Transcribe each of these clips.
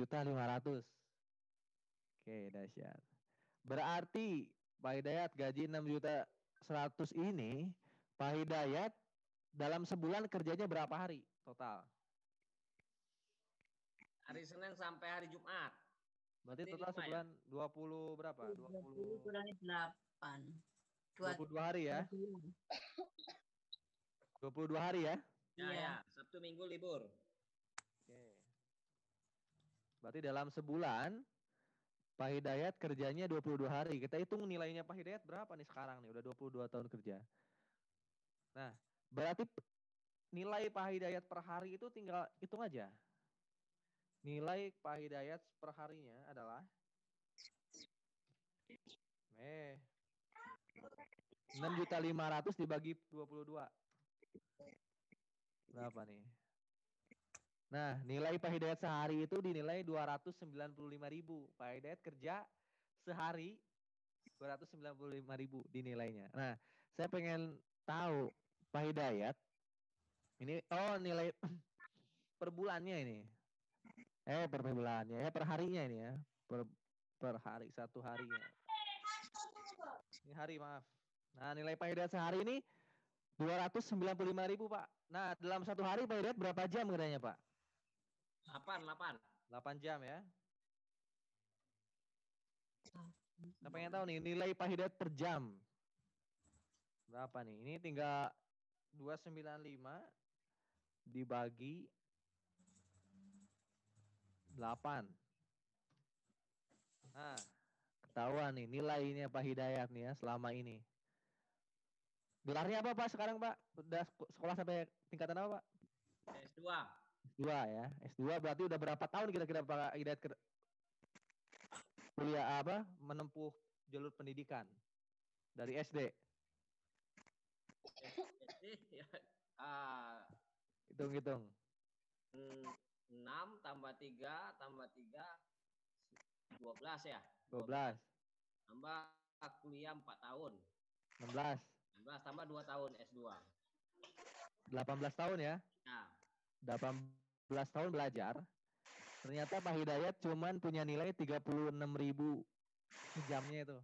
6.500.000. Oke, dahsyat. Berarti Pak Hidayat gaji 6.100.000 ini, Pak Hidayat dalam sebulan kerjanya berapa hari total? Hari Senin sampai hari Jumat. Berarti total sebulan ya? 20 berapa? 20 kurangi 8. 22 hari ya? 22 hari ya? Ya, Sabtu Minggu libur. Oke. Berarti dalam sebulan Pak Hidayat kerjanya 22 hari. Kita hitung nilainya Pak Hidayat berapa nih sekarang nih? Udah 22 tahun kerja. Nah, berarti nilai Pak Hidayat per hari itu tinggal hitung aja. Nilai Pak Hidayat per harinya adalah 6.500.000 dibagi 22. Berapa nih? Nah, nilai Pak Hidayat sehari itu dinilai 295.000. Pak Hidayat kerja sehari 295.000 dinilainya. Nah, saya pengen tahu Pak Hidayat ini nilai per bulannya ini. Per bulannya per harinya ini ya. Per hari, satu harinya. Ini hari, maaf. Nah, nilai Pak Hidayat sehari ini 295.000, Pak. Nah, dalam satu hari Pak Hidayat berapa jam kerjanya, Pak? 8 jam ya. Saya pengen tahu nih nilai Pak Hidayat per jam. Berapa nih? Ini tinggal 295 dibagi 8. Nah, ketahuan nih nilainya Pak Hidayat nih ya selama ini. Gelarnya apa Pak sekarang Pak? Udah sekolah sampai tingkatan apa Pak? S2. S2 ya. S2 berarti udah berapa tahun kira-kira Pak Hidayat kuliah apa? Menempuh jalur pendidikan dari SD. Hitung-hitung. 6 tambah 3 tambah 3 12 ya. 12. Tambah kuliah 4 tahun. 16. 16 tambah 2 tahun S2. 18 tahun ya. Nah. 18 tahun belajar. Ternyata Pak Hidayat cuman punya nilai 36.000 sejamnya itu.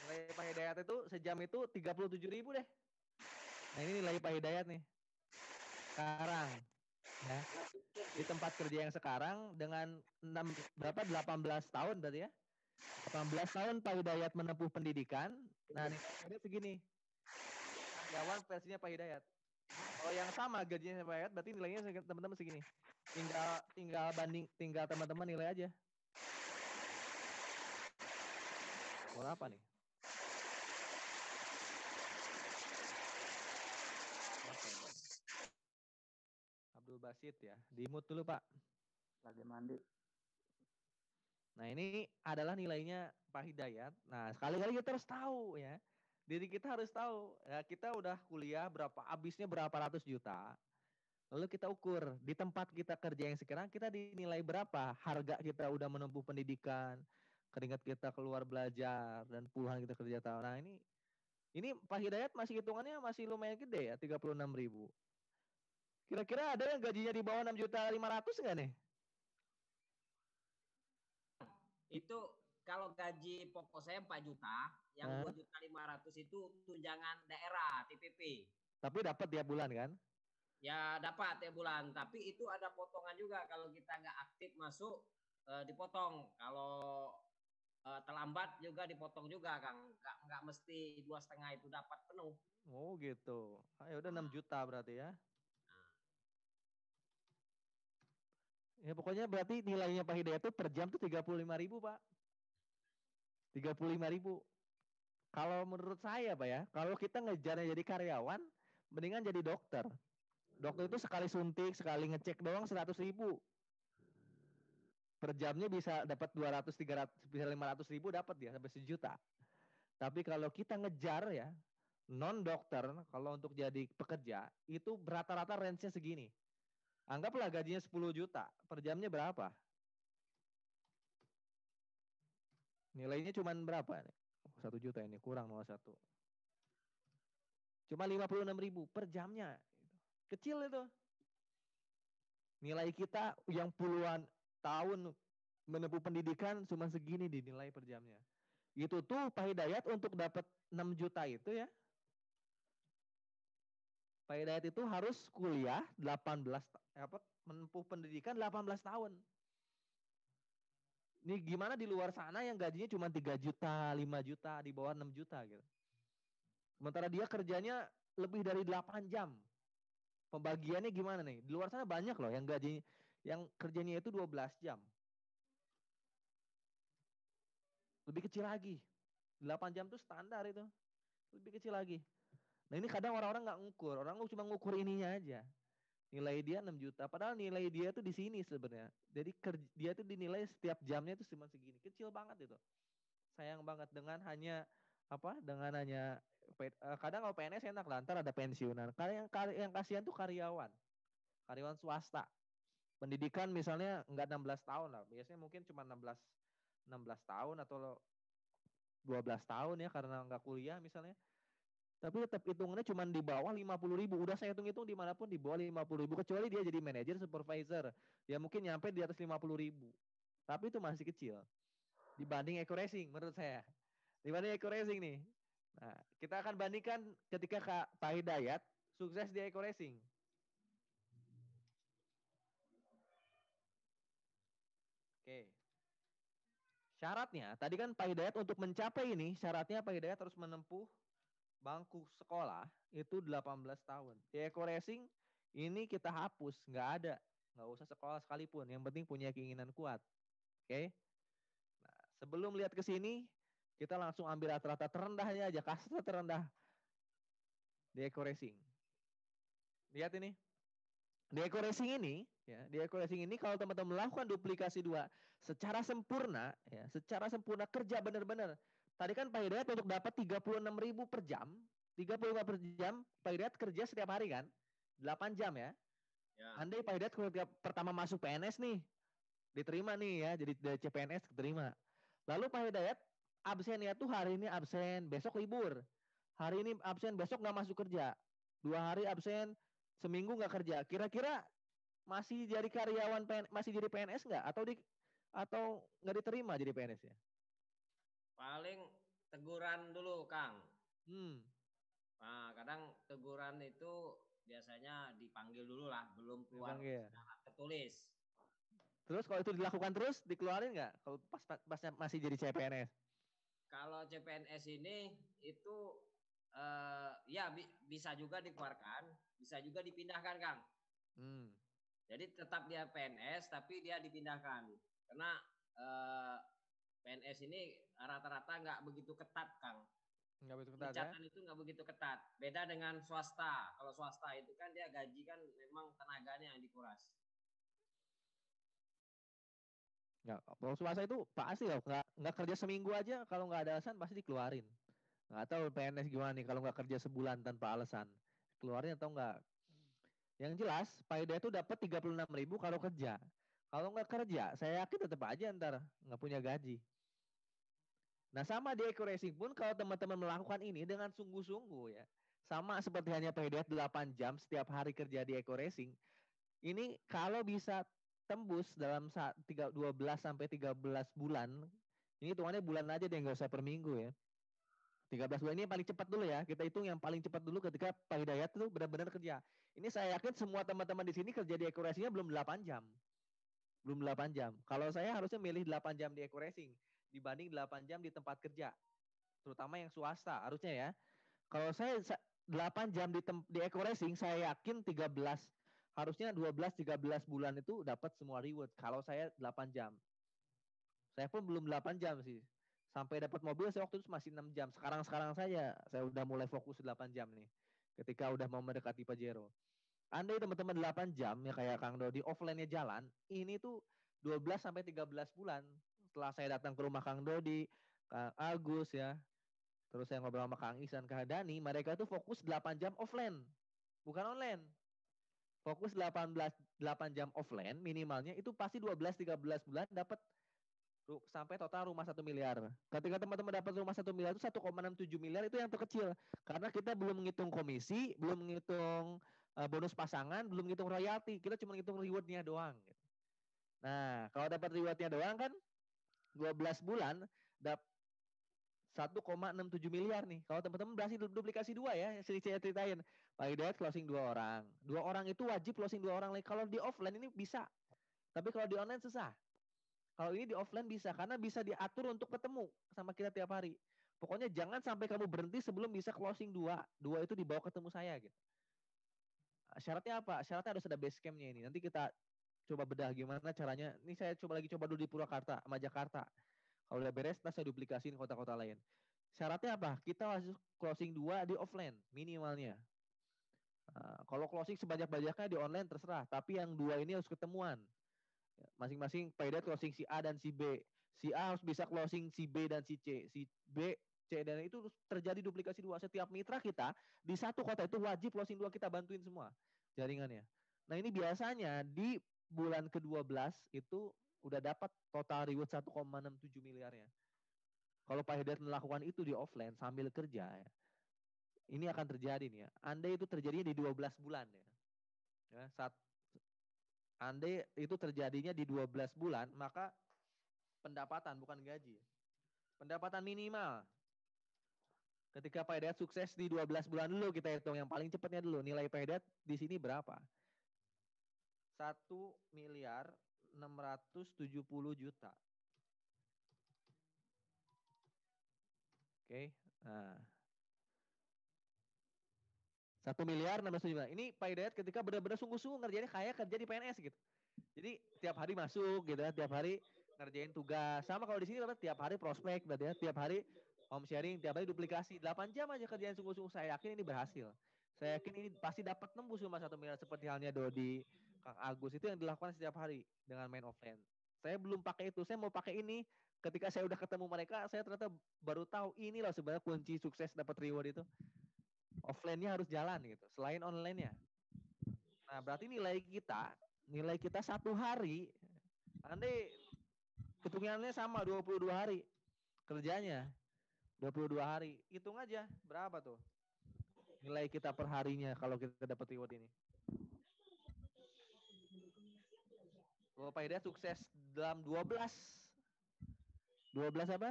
Nilai Pak Hidayat itu sejam itu 37.000 deh. Nah, ini nilai Pak Hidayat nih. Sekarang ya. Di tempat kerja yang sekarang dengan 18 tahun berarti ya. 18 tahun Pak Hidayat menempuh pendidikan. Nah, nilainya segini. Karyawan versinya Pak Hidayat. Kalau yang sama gajinya Pak Hidayat berarti nilainya teman-teman segini. Tinggal teman-teman nilai aja. Mau apa nih? Abdul Basit ya. Di-mute dulu, Pak. Lagi mandi. Nah, ini adalah nilainya Pak Hidayat. Nah, sekali-kali kita harus tahu ya. Diri kita harus tahu. Ya, kita udah kuliah berapa, habisnya berapa ratus juta. Lalu kita ukur di tempat kita kerja yang sekarang kita dinilai berapa harga kita udah menempuh pendidikan, keringat kita keluar belajar dan puluhan kita kerja tahun. Nah, ini Pak Hidayat masih hitungannya masih lumayan gede ya, 36.000. Kira-kira ada yang gajinya di bawah 6.500.000 nggak nih? Itu kalau gaji pokok saya 4 juta, yang 2.500.000 itu tunjangan daerah TPP. Tapi dapat tiap bulan kan? Ya dapat tiap bulan, tapi itu ada potongan juga kalau kita nggak aktif masuk dipotong. Kalau terlambat juga dipotong juga, Kang. Nggak mesti 2,5 itu dapat penuh. Oh gitu. Ya udah 6 juta berarti ya. Ya pokoknya berarti nilainya Pak Hidayat itu per jam tuh 35.000 Pak. 35.000. Kalau menurut saya Pak ya, kalau kita ngejarnya jadi karyawan, mendingan jadi dokter. Dokter itu sekali suntik, sekali ngecek doang 100.000. Per jamnya bisa dapat 200, 300, bisa 500.000 dapat ya sampai 1 juta. Tapi kalau kita ngejar ya, non dokter, kalau untuk jadi pekerja, itu rata-rata range-nya segini. Anggaplah gajinya 10 juta, per jamnya berapa? Nilainya cuma berapa? 1 juta ini, kurang 0,1. Cuma 56.000 per jamnya. Kecil itu. Nilai kita yang puluhan, tahun menempuh pendidikan cuma segini dinilai per jamnya. Itu tuh Pak Hidayat untuk dapat 6 juta itu ya. Pak Hidayat itu harus kuliah 18 menempuh pendidikan 18 tahun. Ini gimana di luar sana yang gajinya cuma 3 juta, 5 juta, di bawah 6 juta gitu. Sementara dia kerjanya lebih dari 8 jam. Pembagiannya gimana nih? Di luar sana banyak loh yang gajinya yang kerjanya itu 12 jam. Lebih kecil lagi. 8 jam tuh standar itu. Lebih kecil lagi. Nah ini kadang orang-orang nggak ngukur. Orang cuma ngukur ininya aja. Nilai dia 6 juta. Padahal nilai dia tuh di sini sebenarnya. Jadi dia tuh dinilai setiap jamnya itu cuma segini. Kecil banget itu. Sayang banget dengan hanya kadang kalau PNS enak lah, ntar ada pensiunan. Yang kasihan tuh karyawan swasta. Pendidikan misalnya nggak 16 tahun lah, biasanya mungkin cuma 16 tahun atau 12 tahun ya karena nggak kuliah misalnya. Tapi tetap hitungannya cuma di bawah 50.000. Udah saya hitung-hitung dimanapun di bawah 50.000. Kecuali dia jadi manajer, supervisor. Ya mungkin nyampe di atas 50.000. Tapi itu masih kecil. Dibanding Eko Racing menurut saya. Dibanding Eko Racing nih. Nah, kita akan bandingkan ketika Pak Hidayat sukses di Eko Racing. Oke. Syaratnya, tadi kan Pak Hidayat untuk mencapai ini, syaratnya Pak Hidayat harus menempuh bangku sekolah itu 18 tahun. Di Eko Racing ini kita hapus, nggak ada. Nggak usah sekolah sekalipun, yang penting punya keinginan kuat. Oke. Nah, sebelum lihat ke sini, kita langsung ambil rata-rata terendahnya aja, kasta terendah di Eko Racing. Lihat ini. Di Eko Racing ini, ya, di Eko Racing ini kalau teman-teman melakukan duplikasi 2 secara sempurna, ya, secara sempurna kerja benar-benar. Tadi kan Pak Hidayat untuk dapat 36.000 per jam, 35 per jam, Pak Hidayat kerja setiap hari kan? 8 jam ya. Ya. Andai Pak Hidayat ketika pertama masuk PNS nih, diterima nih ya, jadi dari CPNS diterima. Lalu Pak Hidayat absennya tuh hari ini absen, besok libur. Hari ini absen, besok nggak masuk kerja. 2 hari absen, seminggu nggak kerja. Kira-kira masih jadi karyawan masih jadi PNS nggak? Atau nggak diterima jadi PNS ya? Paling teguran dulu, Kang. Hmm. Nah, kadang teguran itu biasanya dipanggil dulu lah, belum keluar secara tertulis. Terus kalau itu dilakukan terus, dikeluarin nggak? Kalau pasnya masih jadi CPNS? Kalau CPNS ini itu ya bisa juga dikeluarkan, bisa juga dipindahkan, Kang. Jadi tetap dia PNS, tapi dia dipindahkan. Karena PNS ini rata-rata nggak begitu ketat, Kang. Nggak begitu ketat Pencatatan ya? Itu nggak begitu ketat. Beda dengan swasta. Kalau swasta itu kan dia gaji kan memang tenaganya yang dikuras. Nggak, kalau swasta itu pasti loh, nggak kerja seminggu aja kalau nggak ada alasan pasti dikeluarin. Nggak tahu PNS gimana nih kalau nggak kerja sebulan tanpa alasan, keluarin atau nggak? Yang jelas Pak Hidayat itu dapat 36.000 kalau kerja. Kalau nggak kerja, saya yakin tetap aja ntar nggak punya gaji. Nah sama di Eko Racing pun kalau teman-teman melakukan ini dengan sungguh-sungguh ya, sama seperti hanya Pak Hidayat 8 jam setiap hari kerja di Eko Racing, ini kalau bisa tembus dalam 12 sampai 13 bulan, ini hitungannya bulan aja deh, nggak usah per minggu ya. 13 bulan ini yang paling cepat dulu ya. Kita hitung yang paling cepat dulu ketika Pak Hidayat itu benar-benar kerja. Ini saya yakin semua teman-teman di sini kerja di Eko Racing-nya belum 8 jam. Belum 8 jam. Kalau saya harusnya milih 8 jam di Eko Racing dibanding 8 jam di tempat kerja. Terutama yang swasta harusnya ya. Kalau saya 8 jam di Eko Racing, saya yakin 13 harusnya 12-13 bulan itu dapat semua reward. Kalau saya 8 jam. Saya pun belum 8 jam sih. Sampai dapat mobil saya waktu itu masih 6 jam. Sekarang saya udah mulai fokus 8 jam nih. Ketika udah mau mendekati Pajero. Andai teman-teman 8 jam ya kayak Kang Dodi offline-nya jalan, ini tuh 12 sampai 13 bulan. Setelah saya datang ke rumah Kang Dodi, Kang Agus ya. Terus saya ngobrol sama Kang Ihsan, Kang Dani, mereka tuh fokus 8 jam offline. Bukan online. Fokus 8 jam offline minimalnya itu pasti 12-13 bulan dapat sampai total rumah 1 miliar. Ketika teman-teman dapat rumah 1 miliar itu 1,67 miliar itu yang terkecil. Karena kita belum menghitung komisi, belum menghitung bonus pasangan, belum menghitung royalti. Kita cuma menghitung rewardnya doang. Nah, kalau dapat rewardnya doang kan 12 bulan dapat 1,67 miliar nih. Kalau teman-teman berhasil duplikasi 2 ya, saya ceritain. Pak Hidayat closing 2 orang. 2 orang itu wajib closing 2 orang lagi. Kalau di offline ini bisa. Tapi kalau di online susah. Kalau ini di offline bisa karena bisa diatur untuk ketemu sama kita tiap hari. Pokoknya jangan sampai kamu berhenti sebelum bisa closing 2. 2 itu dibawa ketemu saya gitu. Syaratnya apa? Syaratnya harus ada base camp-nya ini. Nanti kita coba bedah gimana caranya. Ini saya coba dulu di Purwakarta sama Jakarta. Kalau udah beres, saya duplikasiin kota-kota lain. Syaratnya apa? Kita harus closing 2 di offline minimalnya. Kalau closing sebanyak-banyaknya di online terserah. Tapi yang 2 ini harus ketemuan. Masing-masing Pak Hidayat closing si A dan si B. Si A harus bisa closing si B dan si C. Si B, C, dan itu terjadi duplikasi 2. Setiap mitra kita di satu kota itu wajib closing 2, kita bantuin semua jaringannya. Nah ini biasanya di bulan ke-12 itu udah dapat total reward 1,67 miliarnya. Kalau Pak Hidayat melakukan itu di offline sambil kerja ya, ini akan terjadi nih ya. Andai itu terjadinya di 12 bulan ya. Andai itu terjadinya di 12 bulan, maka pendapatan bukan gaji. Pendapatan minimal. Ketika Pak Hidayat sukses di 12 bulan dulu, kita hitung yang paling cepatnya dulu. Nilai Pak Hidayat di sini berapa? 1.670.000.000. Oke. Nah. 1.670.000.000. Ini Pak Hidayat ketika benar-benar sungguh-sungguh ngerjainnya kayak kerja di PNS gitu. Jadi tiap hari masuk gitu ya, tiap hari ngerjain tugas. Sama kalau di sini tiap hari prospek, ya, tiap hari home sharing, tiap hari duplikasi. 8 jam aja kerjain sungguh-sungguh. Saya yakin ini berhasil. Saya yakin ini pasti dapat nembus cuma 1 miliar seperti halnya Dodi, Kang Agus, itu yang dilakukan setiap hari dengan main offline. Saya belum pakai itu, saya mau pakai ini. Ketika saya udah ketemu mereka, saya ternyata baru tahu ini loh sebenarnya kunci sukses dapat reward itu. Offline-nya harus jalan gitu, selain online-nya. Nah, berarti nilai kita 1 hari, nanti hitungannya sama 22 hari kerjanya. 22 hari. Hitung aja berapa tuh nilai kita per harinya kalau kita dapat reward ini. Kalau Pak Hidayat sukses dalam 12 apa?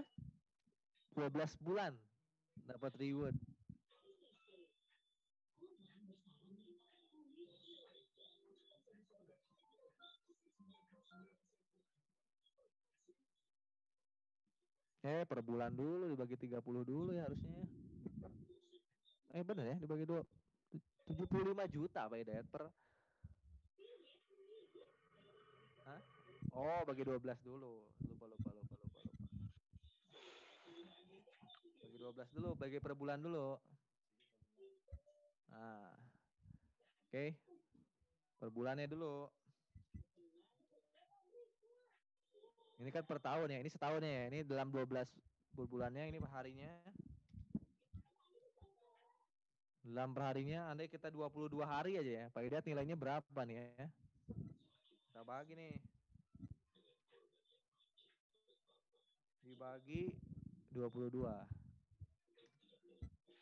12 bulan dapat reward. Per bulan dulu dibagi 30 dulu ya harusnya. Bener ya, dibagi 75 juta Pak Hidayat per. Hah? Oh, bagi 12 dulu. Lupa. Bagi 12 dulu, bagi per bulan dulu. Nah. Oke. Per bulannya dulu. Ini kan per tahun ya, ini setahun ya. Ini dalam 12 bulannya, ini per harinya. Dalam perharinya, andai kita 22 hari aja ya. Pak Hidayat nilainya berapa nih ya? Kita bagi nih. Dibagi 22.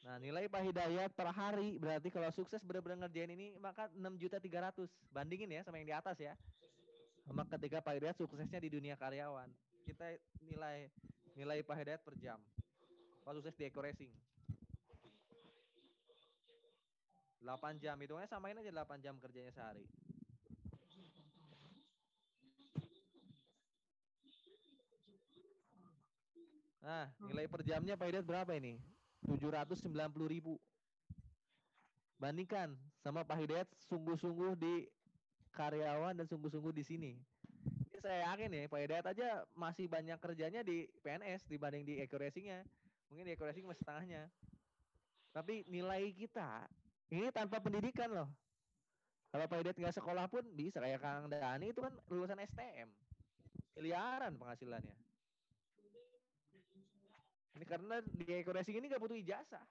Nah, nilai Pak Hidayat per hari berarti kalau sukses benar-benar ngerjain ini maka 6.300.000. Bandingin ya sama yang di atas ya. Sama ketika Pak Hidayat suksesnya di dunia karyawan. Kita nilai Pak Hidayat per jam. Kalau sukses di Eco Racing. 8 jam, hitungnya samain aja 8 jam kerjanya sehari. Nah, nilai per jamnya Pak Hidayat berapa ini? 790.000. Bandingkan sama Pak Hidayat sungguh-sungguh di karyawan dan sungguh-sungguh di sini. Ini saya yakin ya, Pak Hidayat aja masih banyak kerjanya di PNS dibanding di Eco Racing-nya. Mungkin di Eco Racing masih setengahnya. Tapi nilai kita ini tanpa pendidikan loh. Kalau Pak Hidayat nggak sekolah pun bisa, kayak Kang Dani itu kan lulusan STM. Miliaran penghasilannya. Ini karena di Eco Racing ini nggak butuh ijazah.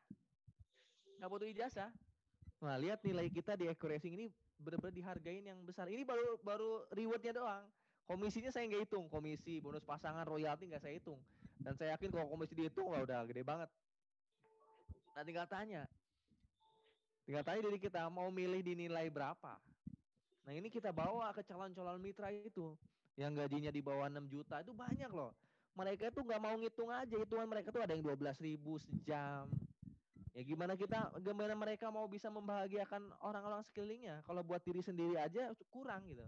Nah, lihat nilai kita di Eco Racing ini benar-benar dihargain yang besar. Ini baru rewardnya doang. Komisinya saya nggak hitung. Komisi, bonus pasangan, royalti nggak saya hitung. Dan saya yakin kalau komisi dihitung udah gede banget. Nah, tinggal tanya diri kita mau milih di nilai berapa. Nah, ini kita bawa ke calon-calon mitra itu. yang gajinya di bawah 6 juta itu banyak loh. Mereka tuh nggak mau ngitung aja, hitungan mereka tuh ada yang 12.000 sejam. Ya gimana mereka mau bisa membahagiakan orang-orang sekelilingnya kalau buat diri sendiri aja kurang gitu.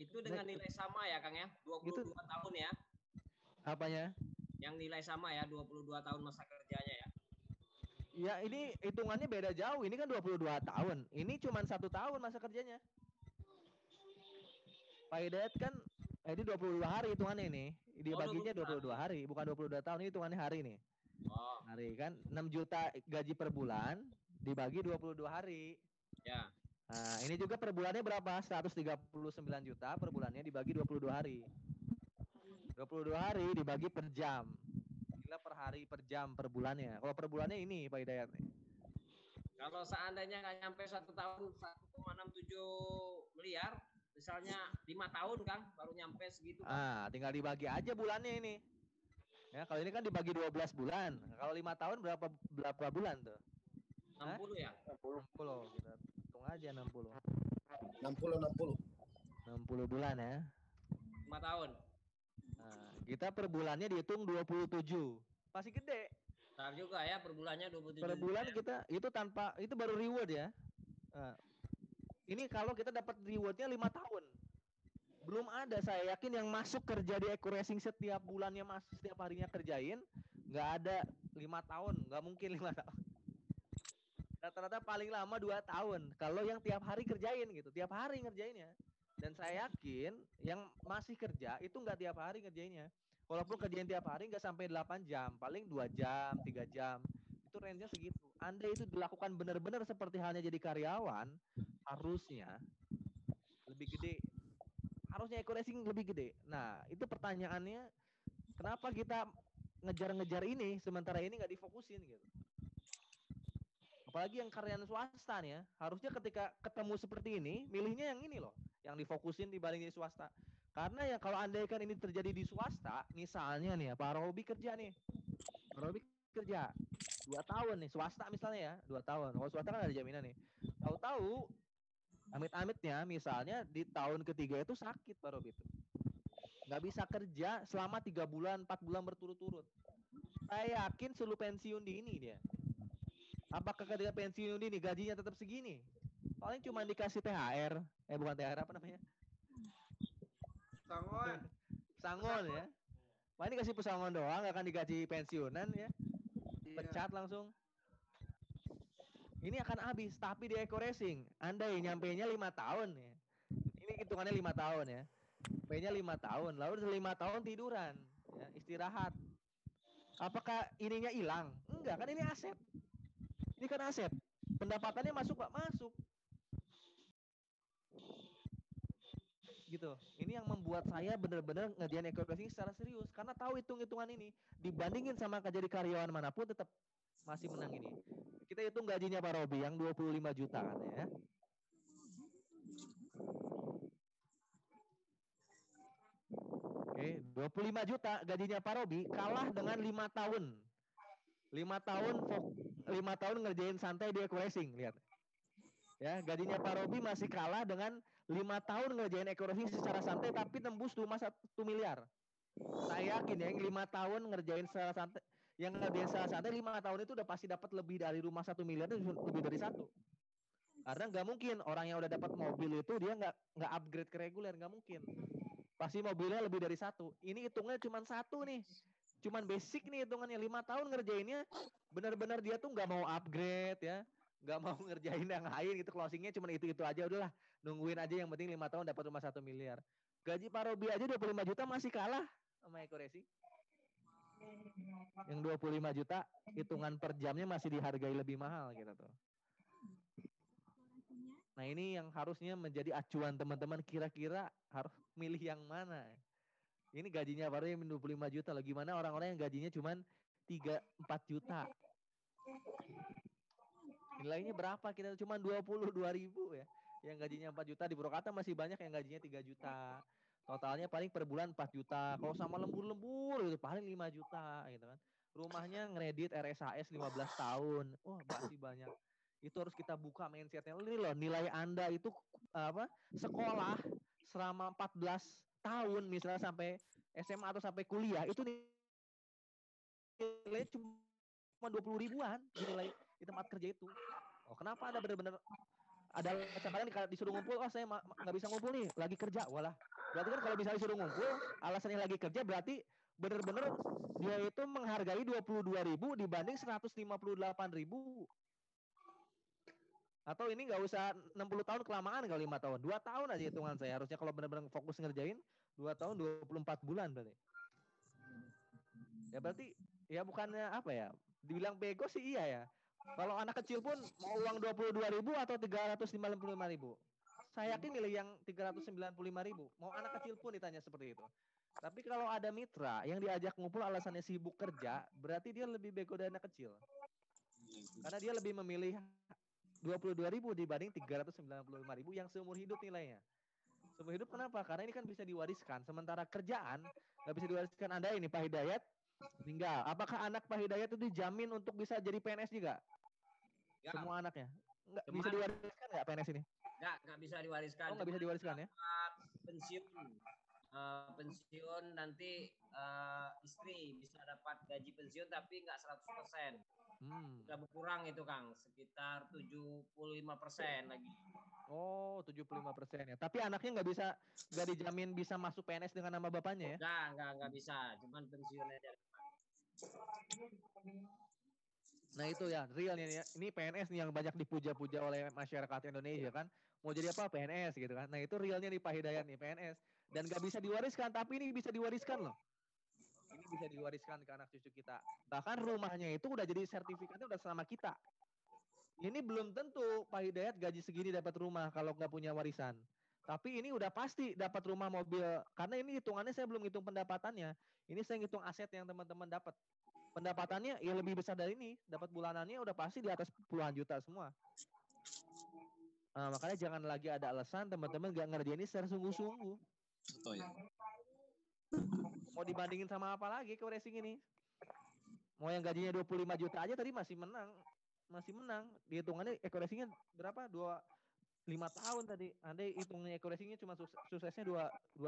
Itu dengan nilai sama ya Kang ya, 22 Gitu. tahun ya. Apanya? Yang nilai sama ya, 22 tahun masa kerjanya ya. Ya ini hitungannya beda jauh. Ini kan 22 tahun. Ini cuma 1 tahun masa kerjanya. Pak Hidayat kan ini 22 hari hitungannya ini. Dibaginya 22 hari, bukan 22 tahun. Ini hitungannya hari nih. Oh. Hari kan 6 juta gaji per bulan dibagi 22 hari. Ya. Nah, ini juga per bulannya berapa? 139 juta per bulannya dibagi 22 hari. 22 hari dibagi per jam. Gila, per hari, per jam, per bulannya. Kalau per bulannya ini Pak Hidayat nih. Kalau seandainya nggak nyampe 1 tahun 1,67 miliar, misalnya 5 tahun Kang baru nyampe segitu Kang. Tinggal dibagi aja bulannya ini. Ya, kalau ini kan dibagi 12 bulan. Kalau 5 tahun berapa bulan tuh? 60 ya? 60. Kita hitung aja 60. 60 bulan ya. 5 tahun. Nah, kita per bulannya dihitung 27. Masih gede. Besar juga ya per bulannya 27. Per bulan kita itu tanpa itu baru reward ya. Nah, ini kalau kita dapat rewardnya 5 tahun. Belum ada, saya yakin, yang masuk kerja di Eco Racing setiap bulannya setiap harinya kerjain, nggak ada 5 tahun, nggak mungkin 5 tahun. Rata-rata paling lama 2 tahun. Kalau yang tiap hari kerjain gitu, tiap hari ngerjainnya. Dan saya yakin yang masih kerja itu nggak tiap hari ngerjainnya. Walaupun kerjain tiap hari nggak sampai 8 jam, paling 2 jam, 3 jam. Itu range-nya segitu. Andai itu dilakukan benar-benar seperti halnya jadi karyawan, harusnya lebih gede. Harusnya Eco Racing lebih gede. Nah, itu pertanyaannya, kenapa kita ngejar-ngejar ini sementara ini nggak difokusin gitu. Apalagi yang karyawan swasta nih ya, harusnya ketika ketemu seperti ini, milihnya yang ini loh, yang difokusin dibanding di swasta. Karena ya kalau andaikan ini terjadi di swasta, misalnya nih ya, Pak Robi kerja nih. Pak Robi kerja 2 tahun nih, swasta misalnya ya, 2 tahun. Kalau swasta kan ada jaminan nih. Tahu-tahu amit-amitnya misalnya di tahun ketiga itu sakit Pak Robi itu. Nggak bisa kerja selama 3 bulan, 4 bulan berturut-turut. Saya yakin seluruh pensiun dini dia. Apakah ketika pensiun dini gajinya tetap segini? Paling cuma dikasih THR. Bukan THR, apa namanya? Sangon. Sangon ya. Paling dikasih pesangon doang, nggak akan digaji pensiunan ya. Pecat langsung. Ini akan habis. Tapi di Eco Racing, andai nyampainya 5 tahun ya. Ini hitungannya 5 tahun ya. P-nya 5 tahun. Lalu 5 tahun tiduran, ya, istirahat. Apakah ininya hilang? Enggak, kan ini aset. Ini kan aset. Pendapatannya masuk Pak? Masuk. Gitu. Ini yang membuat saya benar-benar ngerjain Eco Racing secara serius. Karena tahu hitung-hitungan ini. Dibandingin sama jadi karyawan manapun tetap masih menang ini. Kita hitung gajinya Pak Robi yang 25 juta kan ya. Oke, 25 juta gajinya Pak Robi kalah dengan 5 tahun. 5 tahun ngerjain santai di Eco Racing, lihat. Ya, gajinya Pak Robi masih kalah dengan 5 tahun ngerjain Eco Racing secara santai tapi tembus rumah 1 miliar. Saya yakin ya, yang 5 tahun ngerjain secara santai, yang ngerjain secara santai 5 tahun itu udah pasti dapat lebih dari rumah 1 miliar, itu lebih dari 1. Karena nggak mungkin orang yang udah dapat mobil itu dia nggak upgrade ke reguler, nggak mungkin. Pasti mobilnya lebih dari 1. Ini hitungnya cuma 1 nih. Cuman basic nih hitungannya. 5 tahun ngerjainnya benar-benar dia tuh nggak mau upgrade ya. Nggak mau ngerjain yang lain gitu. Closingnya cuma itu-itu aja. Udahlah, nungguin aja yang penting 5 tahun dapat rumah 1 miliar. Gaji Pak Robi aja 25 juta masih kalah sama Eco Racing. Yang 25 juta hitungan per jamnya masih dihargai lebih mahal gitu tuh. Nah, ini yang harusnya menjadi acuan teman-teman, kira-kira harus milih yang mana. Ini gajinya baru yang 25 juta loh. Gimana orang-orang yang gajinya cuma 3-4 juta. Nilainya berapa? Kita cuma 22 ribu ya. Yang gajinya 4 juta. Di Purwakarta masih banyak yang gajinya 3 juta. Totalnya paling per bulan 4 juta. Kalau sama lembur-lembur itu paling 5 juta gitu kan. Rumahnya ngeredit RSAS 15 tahun. Wah, masih banyak. Itu harus kita buka mindsetnya. Ini loh, nilai Anda itu sekolah selama 14 tahun misalnya sampai SMA atau sampai kuliah itu nilainya cuma 20 ribuan dinilai di tempat kerja itu. Oh, kenapa Anda benar-benar ada alasan kalian disuruh ngumpul, oh saya nggak bisa ngumpul nih, lagi kerja. Walah, berarti kan kalau misalnya disuruh ngumpul, alasannya lagi kerja berarti benar-benar dia itu menghargai 22.000 dibanding 158.000. Atau ini nggak usah 60 tahun kelamaan kalau 5 tahun. 2 tahun aja hitungan saya. Harusnya kalau benar-benar fokus ngerjain 2 tahun 24 bulan berarti. Ya berarti ya bukannya apa ya? Dibilang bego sih iya ya. Kalau anak kecil pun mau uang 22.000 atau 355.000. Saya yakin milih yang 395.000. Mau anak kecil pun ditanya seperti itu. Tapi kalau ada mitra yang diajak ngumpul alasannya sibuk kerja, berarti dia lebih bego dari anak kecil. Karena dia lebih memilih 22.000 dibanding 395.000 yang seumur hidup nilainya. Seumur hidup kenapa? Karena ini kan bisa diwariskan. Sementara kerjaan nggak bisa diwariskan. Anda ini Pak Hidayat tinggal. Apakah anak Pak Hidayat itu dijamin untuk bisa jadi PNS juga? Ya. Semua anaknya? Nggak bisa diwariskan nggak PNS ini? Nggak bisa diwariskan. Oh, nggak bisa diwariskan ya? Pensiun nanti istri bisa dapat gaji pensiun tapi nggak 100%. Sudah berkurang itu Kang, sekitar 75% lagi. Oh, 75% ya. Tapi anaknya nggak dijamin bisa masuk PNS dengan nama bapaknya ya? Nggak bisa, cuman pensiun aja. Nah itu ya, realnya ya. Ini PNS nih yang banyak dipuja-puja oleh masyarakat Indonesia kan. Mau jadi apa? PNS gitu kan. Nah itu realnya nih Pak Hidayat nih, PNS. Dan nggak bisa diwariskan, tapi ini bisa diwariskan loh. Ini bisa diwariskan ke anak cucu kita. Bahkan rumahnya itu udah jadi sertifikatnya udah selama kita. Ini belum tentu Pak Hidayat gaji segini dapat rumah kalau nggak punya warisan. Tapi ini udah pasti dapat rumah, mobil. Karena ini hitungannya saya belum hitung pendapatannya. Ini saya hitung aset yang teman-teman dapat. Pendapatannya ya lebih besar dari ini. Dapat bulanannya udah pasti di atas puluhan juta semua. Nah, makanya jangan lagi ada alasan teman-teman gak ngerjain ini secara sungguh-sungguh. Betul ya. Mau dibandingin sama apa lagi ke racing ini? Mau yang gajinya 25 juta aja tadi masih menang. Masih menang. Dihitungannya ekoresinya berapa? 5 tahun tadi. Andai hitungnya ekoresinya cuma suksesnya 2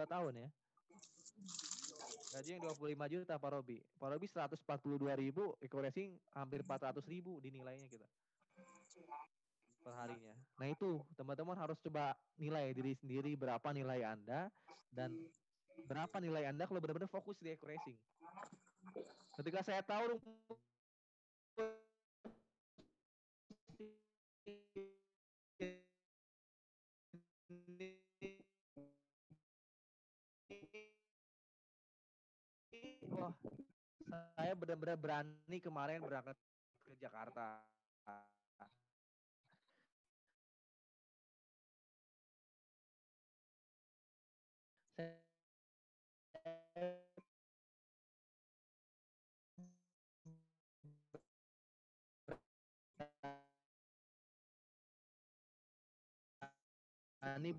tahun ya. Gaji yang 25 juta Pak Robi. Pak Robi 142.000, ekoresi hampir 400.000 dinilainya kita. Per harinya. Nah itu teman-teman harus coba nilai diri sendiri berapa nilai Anda dan berapa nilai Anda kalau benar-benar fokus di ekoresi. Ketika saya tahu wah, saya benar-benar berani kemarin berangkat ke Jakarta. Ini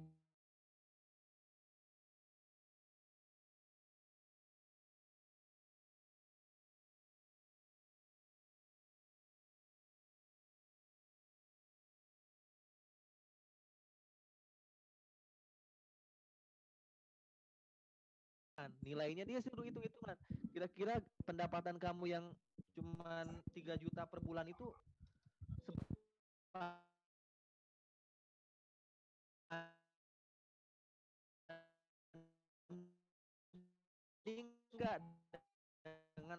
nilainya dia suruh hitung-hitungan. Kira-kira pendapatan kamu yang cuman 3 juta per bulan itu enggak dengan